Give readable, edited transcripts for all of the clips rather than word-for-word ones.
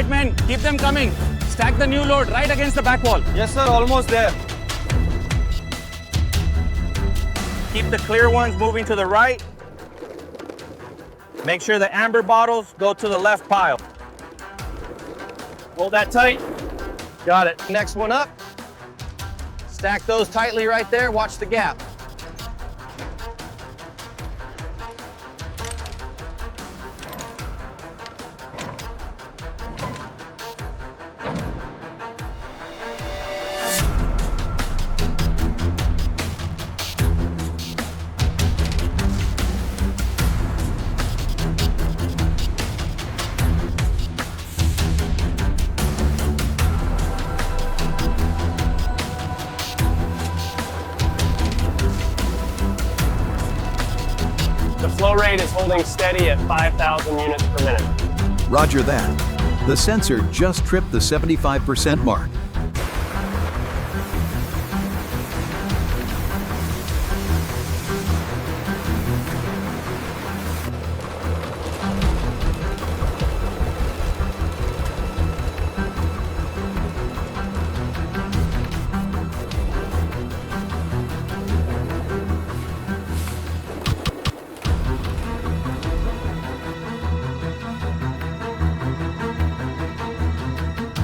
right, men. Keep them coming. Stack the new load right against the back wall. Yes, sir. Almost there. Keep the clear ones moving to the right. Make sure the amber bottles go to the left pile. Hold that tight. Got it. Next one up. Stack those tightly right there. Watch the gap. The flow rate is holding steady at 5,000 units per minute. Roger that. The sensor just tripped the 75% mark.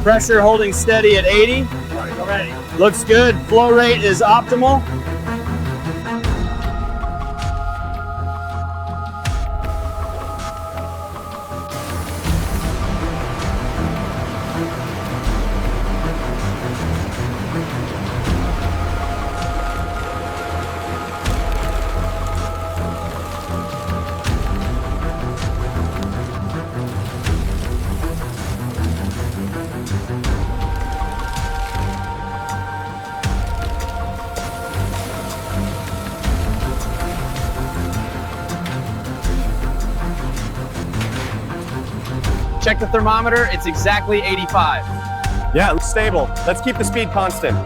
Pressure holding steady at 80. Looks good. Flow rate is optimal. Check the thermometer, it's exactly 85. Yeah, stable. Let's keep the speed constant.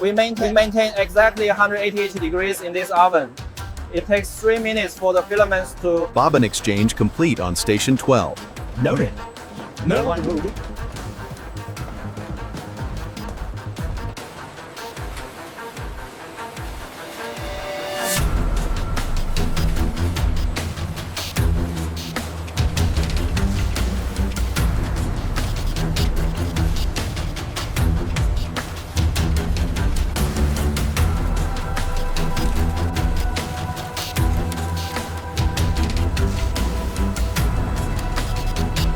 We maintain exactly 188 degrees in this oven. It takes 3 minutes for the filaments to Bobbin exchange complete on station 12. Noted. No.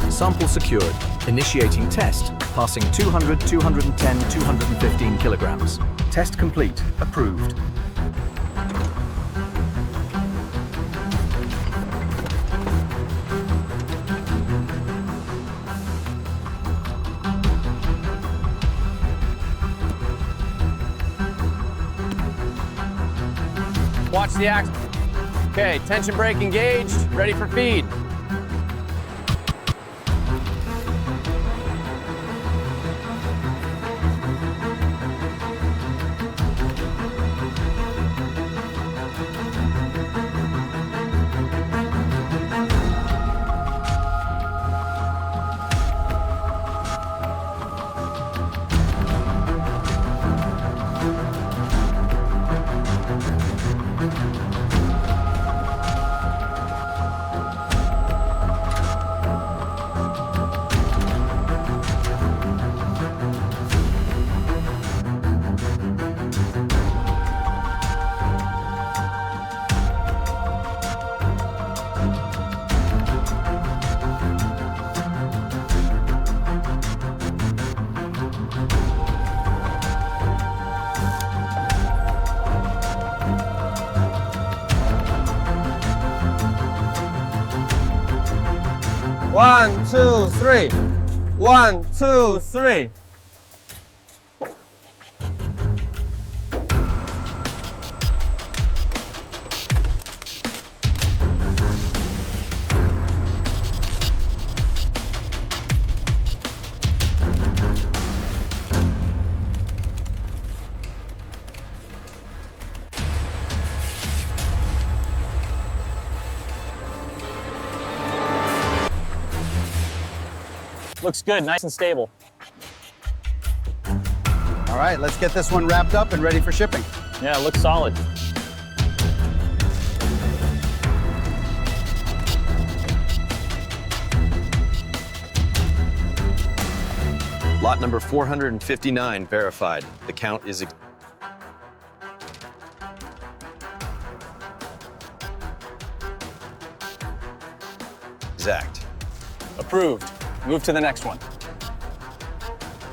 Sample secured. Initiating test. Passing 200, 210, 215 kilograms. Test complete. Approved. Watch the axle. Okay, tension brake engaged, ready for feed. 1, 2, 3. 1, 2, 3. Looks good, nice and stable. All right, let's get this one wrapped up and ready for shipping. Yeah, it looks solid. Lot number 459 verified. The count is exact. Approved. Move to the next one.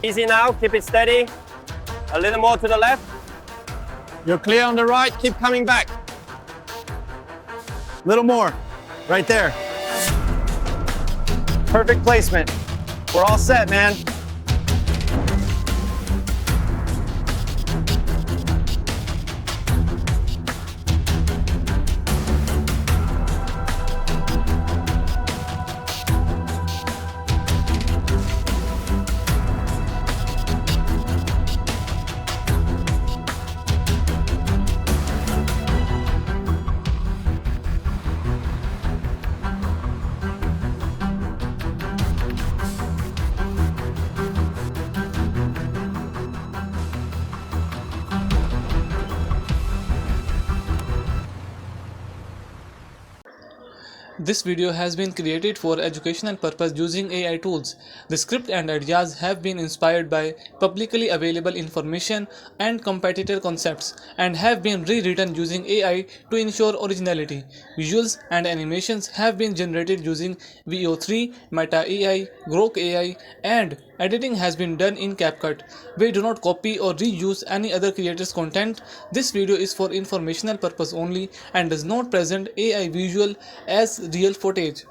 Easy now, keep it steady. A little more to the left. You're clear on the right, keep coming back. Little more, right there. Perfect placement. We're all set, man. This video has been created for educational purpose using AI tools. The script and ideas have been inspired by publicly available information and competitor concepts and have been rewritten using AI to ensure originality. Visuals and animations have been generated using VO3, Meta AI, Grok AI, and editing has been done in CapCut. We do not copy or reuse any other creator's content. This video is for informational purpose only and does not present AI visual as real footage.